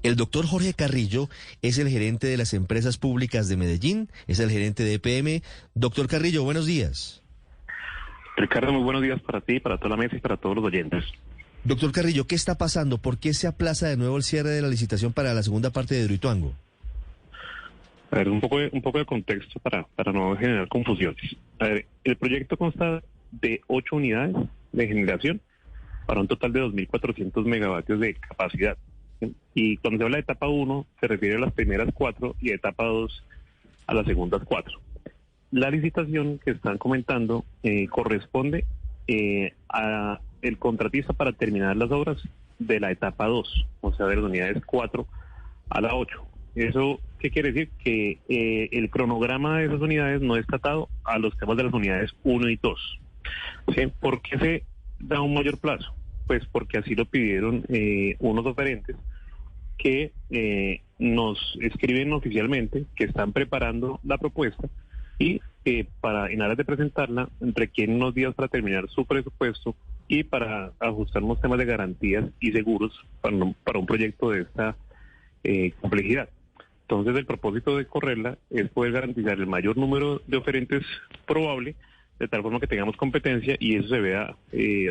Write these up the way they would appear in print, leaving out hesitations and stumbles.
El doctor Jorge Carrillo es el gerente de las empresas públicas de Medellín, es el gerente de EPM. Doctor Carrillo, buenos días. Ricardo, muy buenos días para ti, para toda la mesa y para todos los oyentes. Doctor Carrillo, ¿qué está pasando? ¿Por qué se aplaza de nuevo el cierre de la licitación para la segunda parte de Hidroituango? A ver, un poco de contexto para no generar confusiones. A ver, el proyecto consta de 8 unidades de generación para un total de 2.400 megavatios de capacidad. Y cuando se habla de etapa 1, se refiere a las primeras 4 y etapa 2 a las segundas 4. La licitación que están comentando corresponde a el contratista para terminar las obras de la etapa 2, o sea, de las unidades 4 a la 8. ¿Eso qué quiere decir? Que el cronograma de esas unidades no está atado a los temas de las unidades 1 y 2. ¿Sí? ¿Por qué se da un mayor plazo? Pues porque así lo pidieron unos oferentes que nos escriben oficialmente que están preparando la propuesta y en aras de presentarla requieren unos días para terminar su presupuesto y para ajustar unos temas de garantías y seguros para un proyecto de esta complejidad. Entonces el propósito de correrla es poder garantizar el mayor número de oferentes probable, de tal forma que tengamos competencia y eso se vea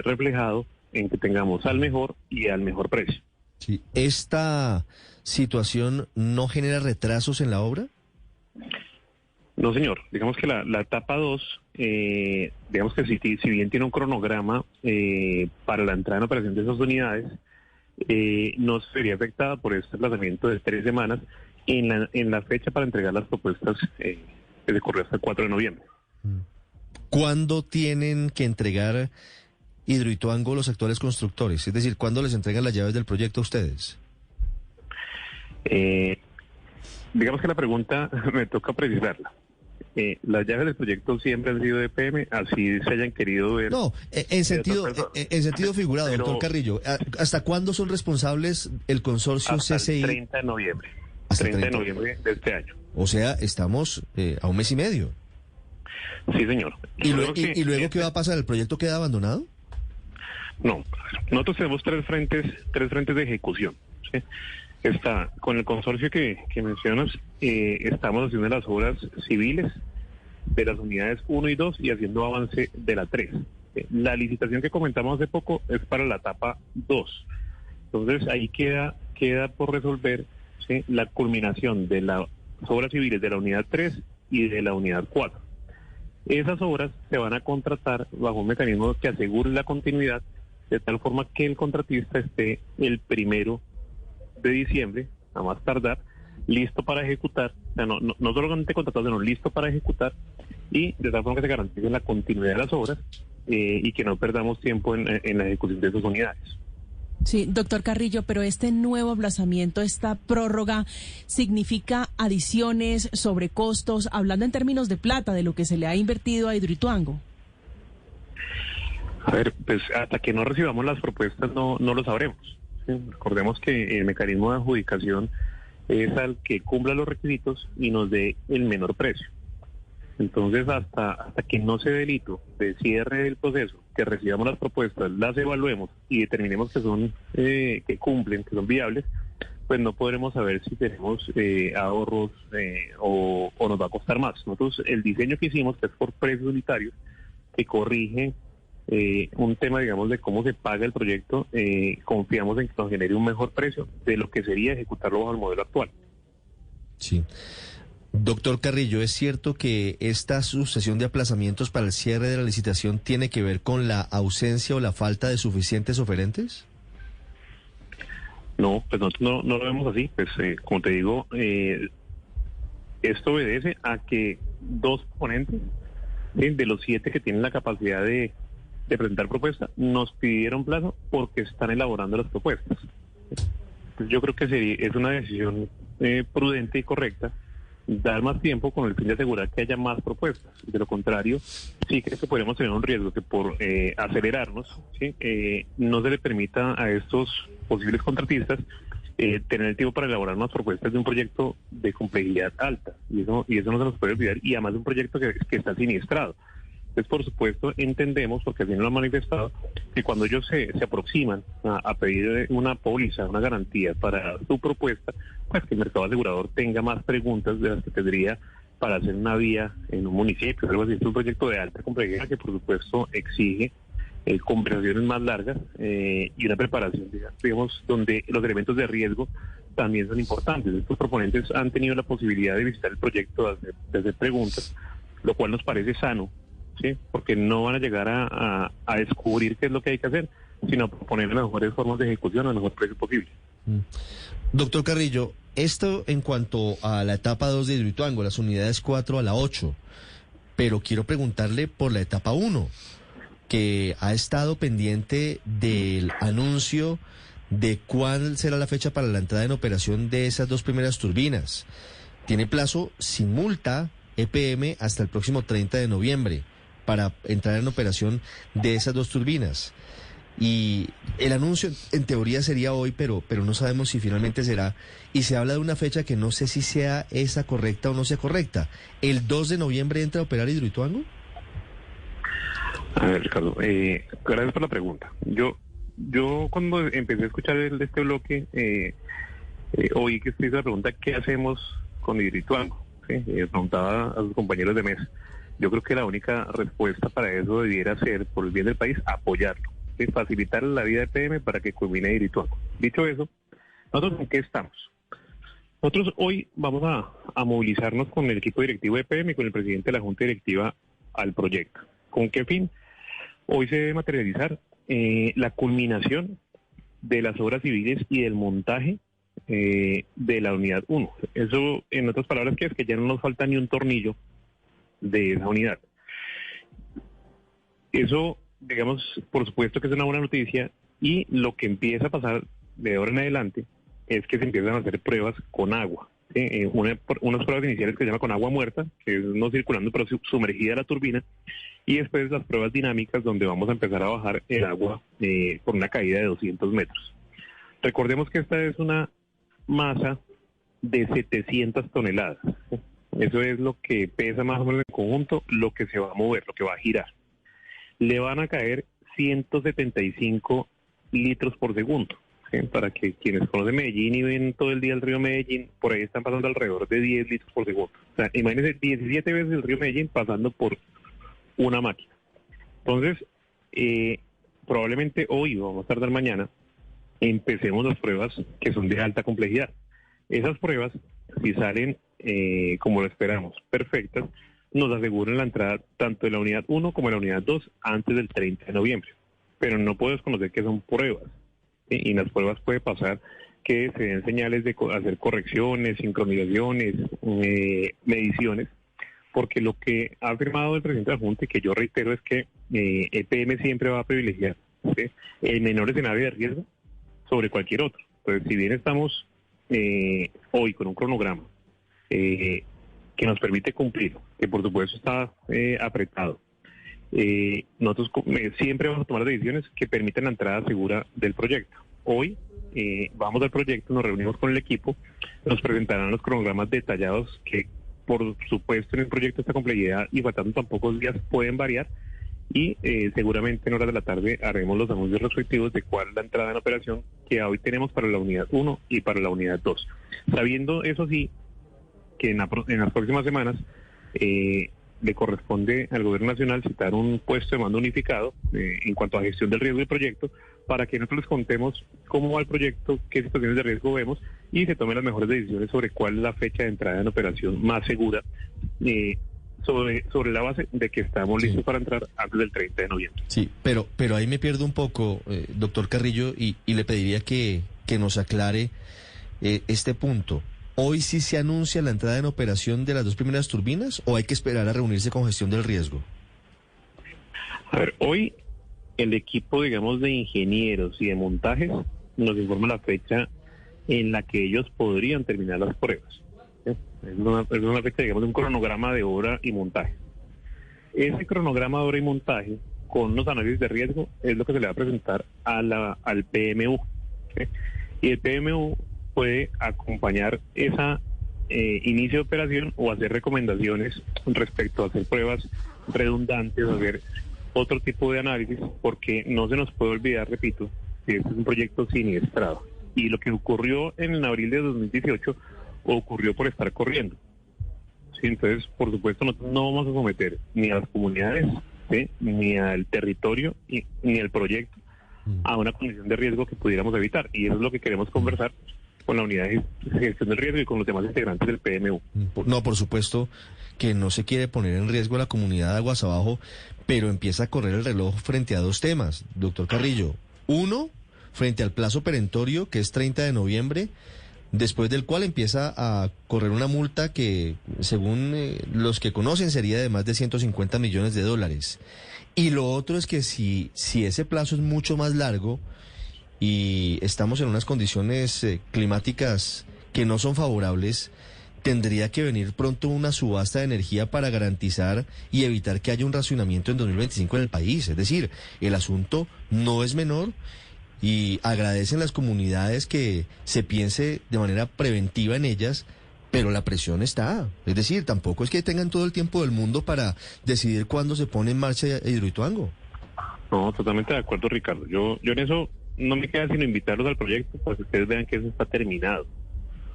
reflejado en que tengamos al mejor y al mejor precio. Sí. ¿Esta situación no genera retrasos en la obra? No, señor. Digamos que la etapa 2, digamos que si bien tiene un cronograma para la entrada en operación de esas unidades, no sería afectada por este aplazamiento de 3 semanas en la fecha para entregar las propuestas que decorrió hasta el 4 de noviembre. ¿Cuándo tienen que entregar Hidroituango los actuales constructores? Es decir, ¿cuándo les entregan las llaves del proyecto a ustedes? Digamos que la pregunta me toca precisarla. Las llaves del proyecto siempre han sido de EPM, así se hayan querido ver. No, en sentido figurado, pero, doctor Carrillo. ¿Hasta cuándo son responsables el consorcio hasta CCI? El 30 de noviembre. Hasta 30 de noviembre de este año. O sea, estamos a un mes y medio. Sí, señor. ¿Y luego qué va a pasar? ¿El proyecto queda abandonado? No, nosotros tenemos tres frentes de ejecución. ¿Sí? Está con el consorcio que mencionas, estamos haciendo las obras civiles de las unidades 1 y 2 y haciendo avance de la 3. La licitación que comentamos hace poco es para la etapa 2. Entonces ahí queda por resolver, ¿sí?, la culminación de las obras civiles de la unidad 3 y de la unidad 4. Esas obras se van a contratar bajo un mecanismo que asegure la continuidad, de tal forma que el contratista esté el 1 de diciembre, a más tardar, listo para ejecutar, o sea, no solamente contratado, sino listo para ejecutar, y de tal forma que se garantice la continuidad de las obras y que no perdamos tiempo en la ejecución de esas unidades. Sí, doctor Carrillo, pero este nuevo aplazamiento, esta prórroga, ¿significa adiciones, sobrecostos, hablando en términos de plata, de lo que se le ha invertido a Hidroituango? A ver, pues hasta que no recibamos las propuestas no lo sabremos. ¿Sí? Recordemos que el mecanismo de adjudicación es al que cumpla los requisitos y nos dé el menor precio. Entonces, hasta que no se dé el hito de cierre del proceso, que recibamos las propuestas, las evaluemos y determinemos que son que cumplen, que son viables, pues no podremos saber si tenemos ahorros o nos va a costar más. Nosotros, el diseño que hicimos, que es por precios unitarios, que corrige un tema, digamos, de cómo se paga el proyecto, confiamos en que nos genere un mejor precio de lo que sería ejecutarlo bajo el modelo actual. Sí. Doctor Carrillo, ¿es cierto que esta sucesión de aplazamientos para el cierre de la licitación tiene que ver con la ausencia o la falta de suficientes oferentes? No, pues nosotros no lo vemos así. Pues como te digo, esto obedece a que 2 ponentes de los 7 que tienen la capacidad de presentar propuestas nos pidieron plazo porque están elaborando las propuestas. Yo creo que es una decisión prudente y correcta dar más tiempo con el fin de asegurar que haya más propuestas. De lo contrario, sí creo que podríamos tener un riesgo que por acelerarnos, ¿sí?, no se le permita a estos posibles contratistas tener el tiempo para elaborar unas propuestas de un proyecto de complejidad alta. Y eso no se nos puede olvidar, y además de un proyecto que está siniestrado. Entonces, por supuesto, entendemos, porque así nos lo han manifestado, que cuando ellos se aproximan a pedir una póliza, una garantía para su propuesta, pues que el mercado asegurador tenga más preguntas de las que tendría para hacer una vía en un municipio, algo así. Es un proyecto de alta complejidad que, por supuesto, exige conversaciones más largas y una preparación, digamos, donde los elementos de riesgo también son importantes. Estos proponentes han tenido la posibilidad de visitar el proyecto, de hacer preguntas, lo cual nos parece sano, ¿sí? Porque no van a llegar a descubrir qué es lo que hay que hacer, sino a proponer las mejores formas de ejecución al mejor precio posible. Doctor Carrillo, esto en cuanto a la etapa 2 de Hidroituango, las unidades 4 a la 8, pero quiero preguntarle por la etapa 1, que ha estado pendiente del anuncio de cuál será la fecha para la entrada en operación de esas dos primeras turbinas. Tiene plazo sin multa EPM hasta el próximo 30 de noviembre para entrar en operación de esas dos turbinas. Y el anuncio en teoría sería hoy, pero no sabemos si finalmente será. Y se habla de una fecha que no sé si sea esa correcta o no sea correcta. ¿El 2 de noviembre entra a operar Hidroituango? A ver, Ricardo, gracias por la pregunta. Yo cuando empecé a escuchar este bloque, oí que usted hizo la pregunta, ¿qué hacemos con Hidroituango? ¿Sí? Preguntaba a sus compañeros de mesa. Yo creo que la única respuesta para eso debiera ser, por el bien del país, apoyarlo, ¿sí? Facilitar la vida de PM para que culmine Hidroituango. Dicho eso, ¿nosotros en qué estamos? Nosotros hoy vamos a movilizarnos con el equipo directivo de PM y con el presidente de la Junta Directiva al proyecto. ¿Con qué fin? Hoy se debe materializar la culminación de las obras civiles y del montaje de la unidad 1. Eso, en otras palabras, que es que ya no nos falta ni un tornillo de esa unidad. Eso, digamos, por supuesto que es una buena noticia, y lo que empieza a pasar de ahora en adelante es que se empiezan a hacer pruebas con agua. Unas pruebas iniciales que se llama con agua muerta, que es no circulando pero sumergida la turbina, y después las pruebas dinámicas donde vamos a empezar a bajar el agua por una caída de 200 metros. Recordemos que esta es una masa de 700 toneladas. Eso es lo que pesa más o menos en conjunto, lo que se va a mover, lo que va a girar. Le van a caer 175 litros por segundo. ¿Sí? Para que quienes conocen Medellín y ven todo el día el río Medellín, por ahí están pasando alrededor de 10 litros por segundo. O sea, imagínense 17 veces el río Medellín pasando por una máquina. Entonces, probablemente hoy, vamos a tardar mañana, empecemos las pruebas que son de alta complejidad. Esas pruebas, si salen como lo esperamos, perfectas, nos aseguran la entrada tanto de la unidad 1 como de la unidad 2 antes del 30 de noviembre. Pero no puedo desconocer que son pruebas. ¿Sí? Y en las pruebas puede pasar que se den señales de hacer correcciones, sincronizaciones, mediciones, porque lo que ha afirmado el presidente de la Junta, y que yo reitero, es que EPM siempre va a privilegiar, ¿sí?, el menor escenario de riesgo sobre cualquier otro. Entonces, si bien estamos hoy con un cronograma que nos permite cumplir, que por supuesto está apretado, nosotros siempre vamos a tomar decisiones que permitan la entrada segura del proyecto. Hoy vamos al proyecto, nos reunimos con el equipo, nos presentarán los cronogramas detallados que, por supuesto, en el proyecto de esta complejidad y faltando tan pocos días pueden variar, y seguramente en horas de la tarde haremos los anuncios respectivos de cuál es la entrada en operación que hoy tenemos para la unidad 1 y para la unidad 2. Sabiendo, eso sí, que en las próximas semanas le corresponde al Gobierno Nacional citar un puesto de mando unificado en cuanto a gestión del riesgo del proyecto, para que nosotros les contemos cómo va el proyecto, qué situaciones de riesgo vemos, y se tomen las mejores decisiones sobre cuál es la fecha de entrada en operación más segura, sobre la base de que estamos listos para entrar antes del 30 de noviembre. Sí, pero ahí me pierdo un poco, doctor Carrillo, y le pediría que nos aclare este punto. ¿Hoy sí se anuncia la entrada en operación de las dos primeras turbinas o hay que esperar a reunirse con gestión del riesgo? A ver, hoy el equipo, digamos, de ingenieros y de montajes nos informa la fecha en la que ellos podrían terminar las pruebas. ¿Sí? Es una fecha, digamos, de un cronograma de obra y montaje. Ese cronograma de obra y montaje, con unos análisis de riesgo, es lo que se le va a presentar al PMU. ¿Sí? Y el PMU puede acompañar esa inicio de operación o hacer recomendaciones respecto a hacer pruebas redundantes, hacer otro tipo de análisis, porque no se nos puede olvidar, repito, que este es un proyecto siniestrado. Y lo que ocurrió en abril de 2018 ocurrió por estar corriendo. Sí, entonces, por supuesto, no vamos a someter ni a las comunidades, ¿sí?, ni al territorio, ni al proyecto a una condición de riesgo que pudiéramos evitar. Y eso es lo que queremos conversar con la unidad de gestión del riesgo y con los demás integrantes del PMU. No, por supuesto que no se quiere poner en riesgo a la comunidad de Aguas Abajo, pero empieza a correr el reloj frente a dos temas, doctor Carrillo. Uno, frente al plazo perentorio, que es 30 de noviembre, después del cual empieza a correr una multa que, según los que conocen, sería de más de 150 millones de dólares. Y lo otro es que si ese plazo es mucho más largo y estamos en unas condiciones climáticas que no son favorables, tendría que venir pronto una subasta de energía para garantizar y evitar que haya un racionamiento en 2025 en el país. Es decir, el asunto no es menor y agradecen las comunidades que se piense de manera preventiva en ellas, pero la presión está. Es decir, tampoco es que tengan todo el tiempo del mundo para decidir cuándo se pone en marcha Hidroituango. No, totalmente de acuerdo, Ricardo. Yo en eso no me queda sino invitarlos al proyecto para que ustedes vean que eso está terminado.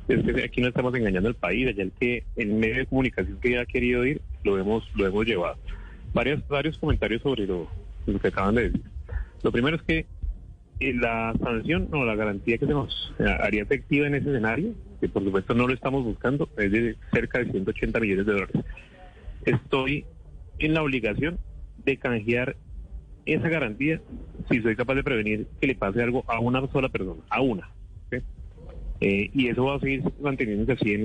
Es que aquí no estamos engañando al país, allá el medio de comunicación que ya ha querido ir, lo hemos llevado. Varios comentarios sobre lo que acaban de decir. Lo primero es que la sanción o la garantía que se nos haría efectiva en ese escenario, que por supuesto no lo estamos buscando, es de cerca de 180 millones de dólares. Estoy en la obligación de canjear esa garantía si soy capaz de prevenir que le pase algo a una sola persona, a una. ¿Sí? Y eso va a seguir manteniéndose así en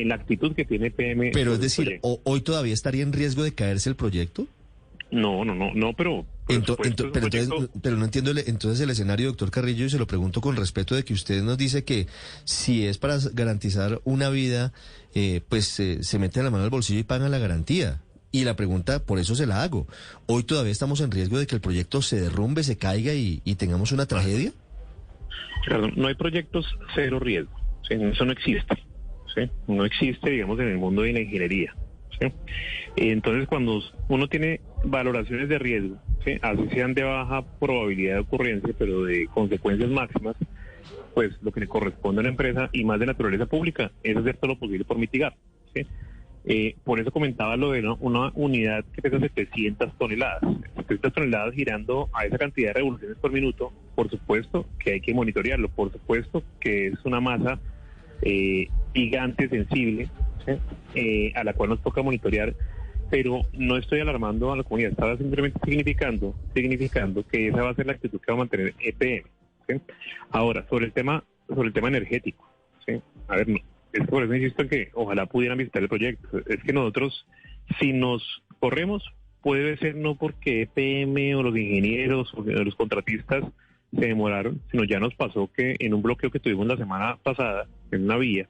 la actitud que tiene PM. Pero es decir, ¿hoy todavía estaría en riesgo de caerse el proyecto? No, pero... Pero no entiendo entonces el escenario, doctor Carrillo, y se lo pregunto con respeto de que usted nos dice que si es para garantizar una vida, se mete la mano al bolsillo y pagan la garantía. Y la pregunta, por eso se la hago. ¿Hoy todavía estamos en riesgo de que el proyecto se derrumbe, se caiga y tengamos una tragedia? Claro, no hay proyectos cero riesgo. ¿Sí? Eso no existe. ¿Sí? No existe, digamos, en el mundo de la ingeniería. ¿Sí? Entonces, cuando uno tiene valoraciones de riesgo, ¿sí?, así sean de baja probabilidad de ocurrencia, pero de consecuencias máximas, pues lo que le corresponde a una empresa y más de naturaleza pública es hacer todo lo posible por mitigar. ¿Sí? Por eso comentaba lo de una unidad que pesa 700 toneladas. 700 toneladas girando a esa cantidad de revoluciones por minuto, por supuesto que hay que monitorearlo, por supuesto que es una masa gigante, sensible, ¿sí?, a la cual nos toca monitorear, pero no estoy alarmando a la comunidad, estaba simplemente significando que esa va a ser la actitud que va a mantener EPM. ¿Sí? Ahora, sobre el tema energético, ¿sí? A ver, no, es por eso insisto en que ojalá pudieran visitar el proyecto. Es que nosotros, si nos corremos, puede ser no porque EPM o los ingenieros o los contratistas se demoraron, sino ya nos pasó que en un bloqueo que tuvimos la semana pasada, en una vía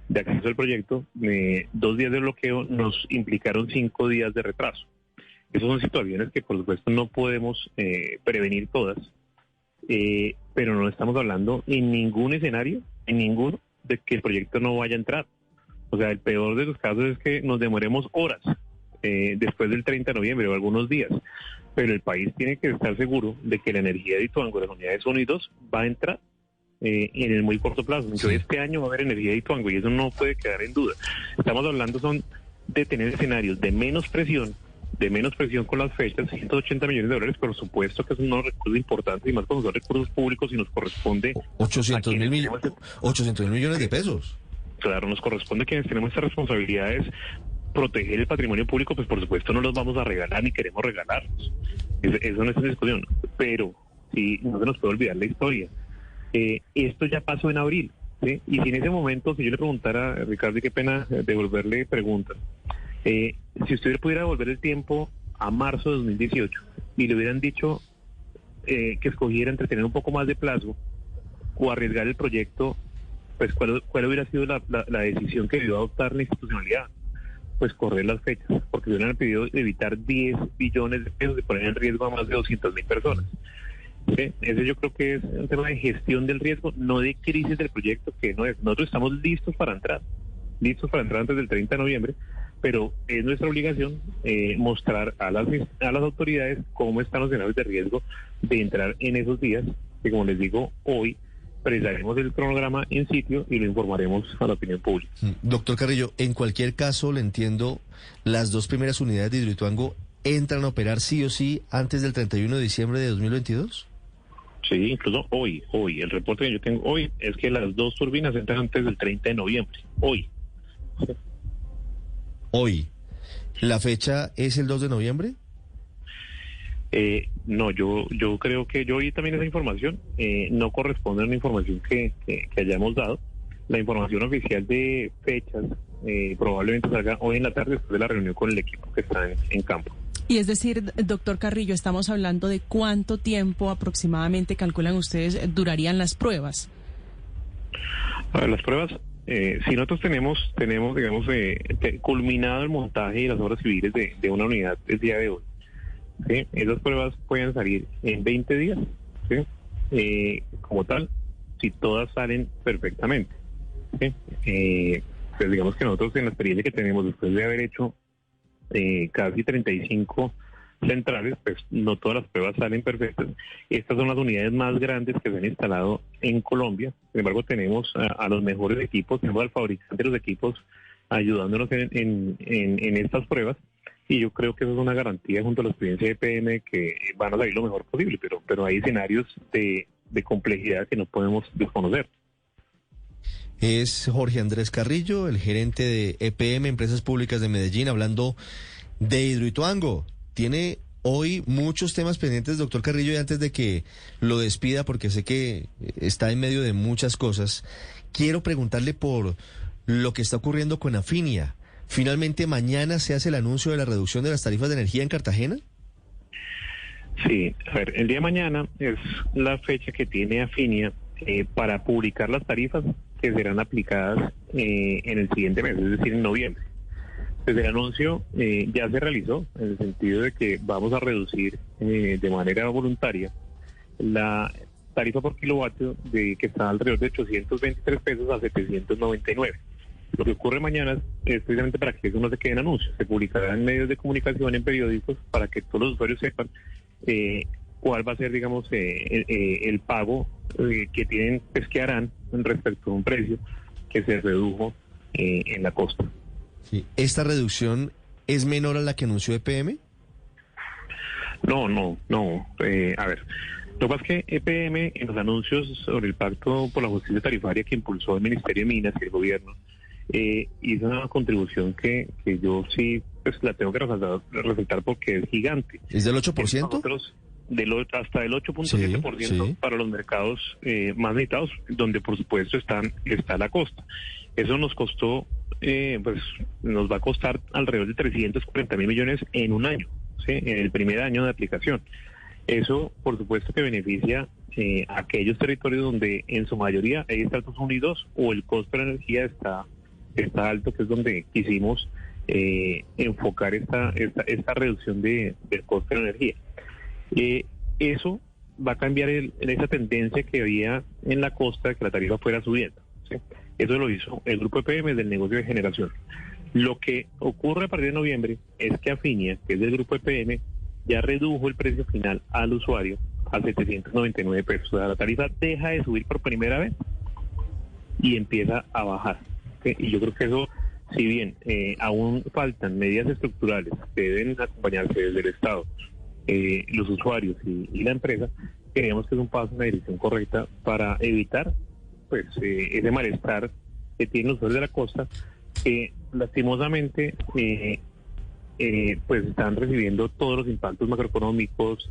de acceso al proyecto, 2 días de bloqueo nos implicaron 5 días de retraso. Esas son situaciones que por supuesto no podemos prevenir todas, pero no estamos hablando en ningún escenario, en ninguno, de que el proyecto no vaya a entrar. O sea, el peor de los casos es que nos demoremos horas después del 30 de noviembre o algunos días, pero el país tiene que estar seguro de que la energía de Ituango, las unidades 1 y 2, va a entrar en el muy corto plazo. Entonces, este año va a haber energía de Ituango y eso no puede quedar en duda. Estamos hablando de tener escenarios de menos presión con las fechas, 180 millones de dólares, por supuesto que es un recurso importante y más cuando son recursos públicos y nos corresponde 800 mil millones de pesos. Claro, nos corresponde a quienes tenemos estas responsabilidades proteger el patrimonio público, pues por supuesto no los vamos a regalar ni queremos regalarlos. Eso no es una discusión, pero sí, no se nos puede olvidar la historia. Esto ya pasó en abril, ¿sí? Y si en ese momento, si yo le preguntara a Ricardo, y qué pena devolverle preguntas, si usted pudiera devolver el tiempo a marzo de 2018 y le hubieran dicho que escogiera entre tener un poco más de plazo o arriesgar el proyecto, pues ¿cuál hubiera sido la decisión que debió adoptar la institucionalidad? Pues correr las fechas, porque hubieran pedido evitar 10 billones de pesos y poner en riesgo a más de 200.000 personas. ¿Sí? Ese yo creo que es un tema de gestión del riesgo, no de crisis del proyecto, que no es. Nosotros estamos listos para entrar antes del 30 de noviembre, pero es nuestra obligación mostrar a las autoridades cómo están los escenarios de riesgo de entrar en esos días, que como les digo, hoy precisaremos el cronograma en sitio y lo informaremos a la opinión pública. Doctor Carrillo, en cualquier caso, le entiendo, las 2 primeras unidades de Hidroituango entran a operar sí o sí antes del 31 de diciembre de 2022. Sí, incluso hoy, el reporte que yo tengo hoy es que las 2 turbinas entran antes del 30 de noviembre, hoy. Hoy. ¿La fecha es el 2 de noviembre? No, yo creo que yo oí también esa información, no corresponde a una información que hayamos dado. La información oficial de fechas probablemente salga hoy en la tarde después de la reunión con el equipo que está en campo. Y es decir, doctor Carrillo, estamos hablando de cuánto tiempo aproximadamente calculan ustedes durarían las pruebas. A ver, las pruebas, si nosotros tenemos digamos, culminado el montaje y las obras civiles de una unidad el día de hoy, ¿sí? Esas pruebas pueden salir en 20 días, ¿sí? Como tal, si todas salen perfectamente, ¿sí? Pues digamos que nosotros en la experiencia que tenemos después de haber hecho casi 35 centrales, pues no todas las pruebas salen perfectas. Estas son las unidades más grandes que se han instalado en Colombia. Sin embargo, tenemos a los mejores equipos, tenemos al fabricante de los equipos ayudándonos en estas pruebas, y yo creo que eso es una garantía junto a la experiencia de EPM que van a salir lo mejor posible, pero hay escenarios de complejidad que no podemos desconocer. Es Jorge Andrés Carrillo, el gerente de EPM, Empresas Públicas de Medellín, hablando de Hidroituango. Tiene hoy muchos temas pendientes, doctor Carrillo, y antes de que lo despida, porque sé que está en medio de muchas cosas, quiero preguntarle por lo que está ocurriendo con Afinia. ¿Finalmente mañana se hace el anuncio de la reducción de las tarifas de energía en Cartagena? Sí, a ver, el día de mañana es la fecha que tiene Afinia para publicar las tarifas que serán aplicadas en el siguiente mes, es decir, en noviembre. Desde el anuncio ya se realizó, en el sentido de que vamos a reducir de manera voluntaria la tarifa por kilovatio que está alrededor de 823 pesos a 799. Lo que ocurre mañana es precisamente para que eso no se quede en anuncios. Se publicará en medios de comunicación, en periódicos, para que todos los usuarios sepan cuál va a ser, digamos, el pago que tienen, pues, que harán respecto a un precio que se redujo en la costa. Sí. ¿Esta reducción es menor a la que anunció EPM? No. A ver, lo que pasa es que EPM, en los anuncios sobre el Pacto por la Justicia Tarifaria que impulsó el Ministerio de Minas y el gobierno, hizo una contribución que yo sí, pues, la tengo que resaltar porque es gigante. ¿Es del 8%? Nosotros, hasta el 8.7% sí. Para los mercados más necesitados, donde por supuesto está la costa. Eso nos costó, pues nos va a costar alrededor de 340 mil millones en un año, ¿sí? En el primer año de aplicación. Eso, por supuesto, que beneficia a aquellos territorios donde en su mayoría hay estratos unidos o el costo de la energía está alto, que es donde quisimos enfocar esta reducción del costo de la energía. Eso va a cambiar esa tendencia que había en la costa de que la tarifa fuera subiendo, ¿sí? Eso lo hizo el grupo EPM del negocio de generación. Lo que ocurre a partir de noviembre es que Afinia, que es del grupo EPM, ya redujo el precio final al usuario a 799 pesos. O sea, la tarifa deja de subir por primera vez y empieza a bajar, ¿sí? Y yo creo que eso, si bien aún faltan medidas estructurales que deben acompañarse desde el Estado, los usuarios y la empresa, creemos que es un paso en la dirección correcta para evitar, pues, ese malestar que tienen los usuarios de la costa, que lastimosamente pues están recibiendo todos los impactos macroeconómicos,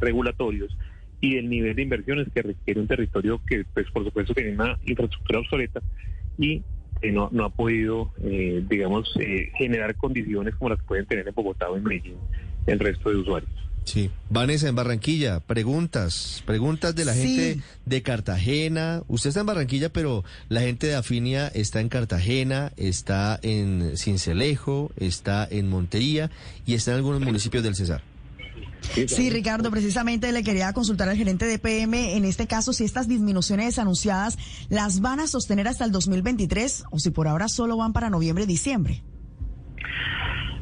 regulatorios y el nivel de inversiones que requiere un territorio que, pues, por supuesto, tiene una infraestructura obsoleta y no ha podido, digamos, generar condiciones como las que pueden tener en Bogotá o en Medellín el resto de usuarios. Sí. Vanessa, en Barranquilla, preguntas de la gente de Cartagena. Usted está en Barranquilla, pero la gente de Afinia está en Cartagena, está en Sincelejo, está en Montería y está en algunos municipios del Cesar. Sí, Ricardo, precisamente le quería consultar al gerente de EPM, en este caso, si estas disminuciones anunciadas las van a sostener hasta el 2023 o si por ahora solo van para noviembre y diciembre.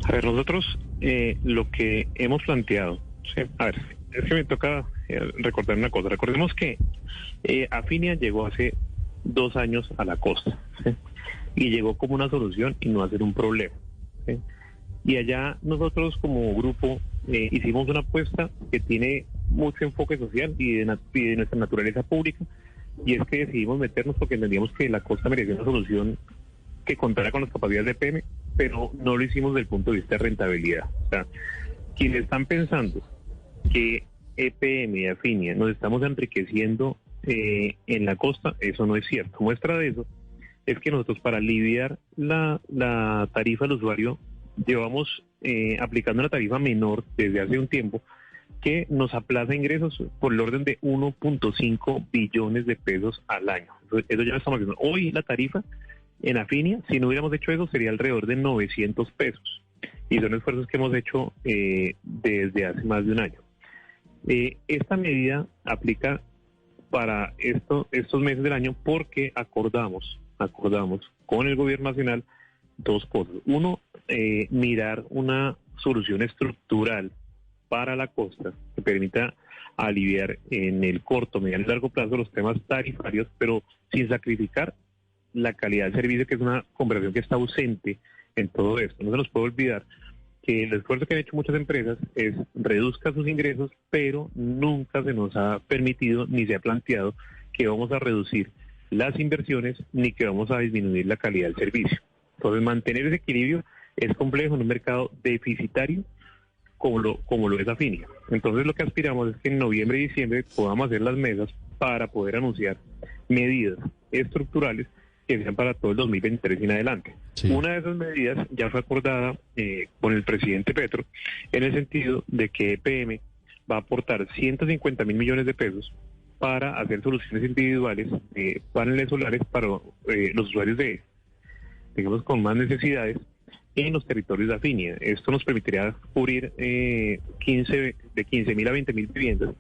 A ver, nosotros lo que hemos planteado, ¿sí? A ver, es que me toca recordar una cosa. Recordemos que Afinia llegó hace 2 años a la costa, ¿sí? Y llegó como una solución y no a ser un problema, ¿sí? Y allá nosotros como grupo hicimos una apuesta que tiene mucho enfoque social y de nuestra naturaleza pública, y es que decidimos meternos porque entendíamos que la costa merecía una solución que contara con las capacidades de EPM, pero no lo hicimos desde el punto de vista de rentabilidad. O sea, quienes están pensando que EPM y Afinia nos estamos enriqueciendo en la costa, eso no es cierto. Muestra de eso es que nosotros, para aliviar la tarifa al usuario, llevamos aplicando una tarifa menor desde hace un tiempo que nos aplaza ingresos por el orden de 1.5 billones de pesos al año. Eso ya lo estamos haciendo. Hoy la tarifa en Afinia, si no hubiéramos hecho eso, sería alrededor de 900 pesos. Y son esfuerzos que hemos hecho desde hace más de un año. Esta medida aplica para estos meses del año porque acordamos con el gobierno nacional 2 cosas. Uno, mirar una solución estructural para la costa que permita aliviar en el corto, mediano y largo plazo los temas tarifarios, pero sin sacrificar la calidad del servicio, que es una conversación que está ausente en todo esto. No se nos puede olvidar que el esfuerzo que han hecho muchas empresas es reduzcan sus ingresos, pero nunca se nos ha permitido ni se ha planteado que vamos a reducir las inversiones ni que vamos a disminuir la calidad del servicio. Entonces, mantener ese equilibrio es complejo en un mercado deficitario como lo es Afinia. Entonces, lo que aspiramos es que en noviembre y diciembre podamos hacer las mesas para poder anunciar medidas estructurales que sean para todo el 2023 y en adelante. Sí. Una de esas medidas ya fue acordada con el presidente Petro, en el sentido de que EPM va a aportar 150.000 millones de pesos para hacer soluciones individuales de paneles solares para los usuarios digamos, con más necesidades en los territorios de Afinia. Esto nos permitiría cubrir de 15.000 a 20.000 viviendas,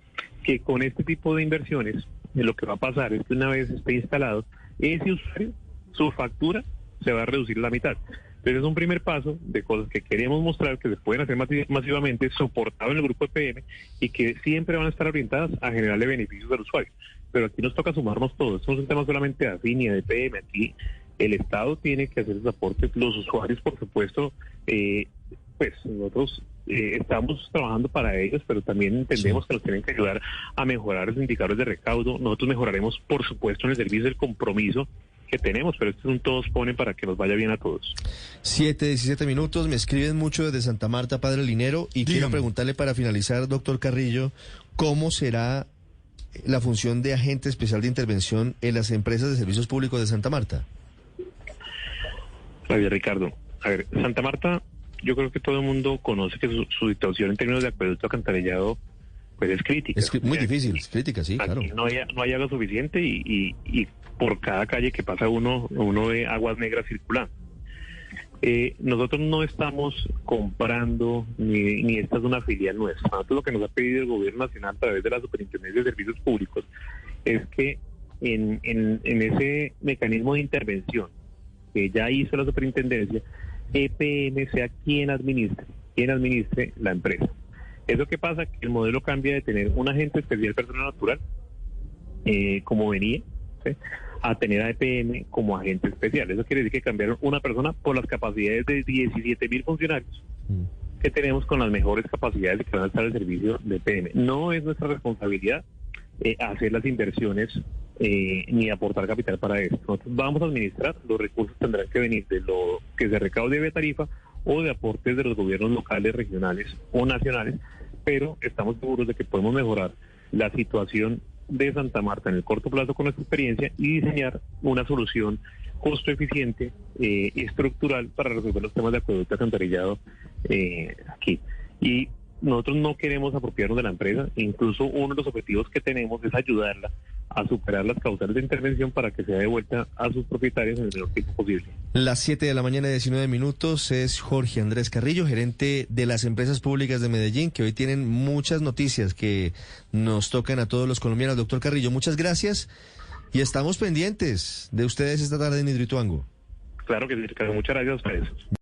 que con este tipo de inversiones lo que va a pasar es que una vez esté instalado, ese usuario, su factura se va a reducir a la mitad. Entonces es un primer paso de cosas que queremos mostrar que se pueden hacer masivamente, soportado en el grupo EPM, y que siempre van a estar orientadas a generarle beneficios al usuario. Pero aquí nos toca sumarnos todos. Esto no es un tema solamente de Afinia, de EPM. Aquí el Estado tiene que hacer los aportes, los usuarios, por supuesto, pues nosotros estamos trabajando para ellos, pero también entendemos que nos tienen que ayudar a mejorar los indicadores de recaudo. Nosotros mejoraremos, por supuesto, en el servicio del compromiso que tenemos, pero esto es un todos ponen para que nos vaya bien a todos. 7:17, me escriben mucho desde Santa Marta, Padre Linero, y quiero preguntarle para finalizar, doctor Carrillo, ¿cómo será la función de agente especial de intervención en las empresas de servicios públicos de Santa Marta? Gracias, Ricardo. A ver, Santa Marta, yo creo que todo el mundo conoce que su situación en términos de acueducto alcantarillado pues es crítica. Es muy difícil, es crítica, sí, claro. No hay agua suficiente y por cada calle que pasa uno ve aguas negras circulando. Nosotros no estamos comprando ni esta es una filial nuestra. Nosotros lo que nos ha pedido el gobierno nacional a través de la Superintendencia de Servicios Públicos es que en ese mecanismo de intervención que ya hizo la superintendencia, EPM sea quien administre la empresa. ¿Eso qué pasa? Que el modelo cambia de tener un agente especial persona natural, como venía, ¿sí?, a tener a EPM como agente especial. Eso quiere decir que cambiaron una persona por las capacidades de 17.000 funcionarios que tenemos con las mejores capacidades de que van a estar al servicio de EPM. No es nuestra responsabilidad hacer las inversiones ni aportar capital para esto. Nosotros vamos a administrar, los recursos tendrán que venir de lo que se recaude de tarifa o de aportes de los gobiernos locales, regionales o nacionales, pero estamos seguros de que podemos mejorar la situación de Santa Marta en el corto plazo con nuestra experiencia y diseñar una solución costo eficiente y estructural para resolver los temas de acueducto alcantarillado aquí. Y nosotros no queremos apropiarnos de la empresa, incluso uno de los objetivos que tenemos es ayudarla a superar las causales de intervención para que sea devuelta a sus propietarios en el menor tiempo posible. Las 7:19 es Jorge Andrés Carrillo, gerente de las empresas públicas de Medellín, que hoy tienen muchas noticias que nos tocan a todos los colombianos. Doctor Carrillo, muchas gracias y estamos pendientes de ustedes esta tarde en Hidroituango. Claro que sí, Ricardo, muchas gracias a ustedes.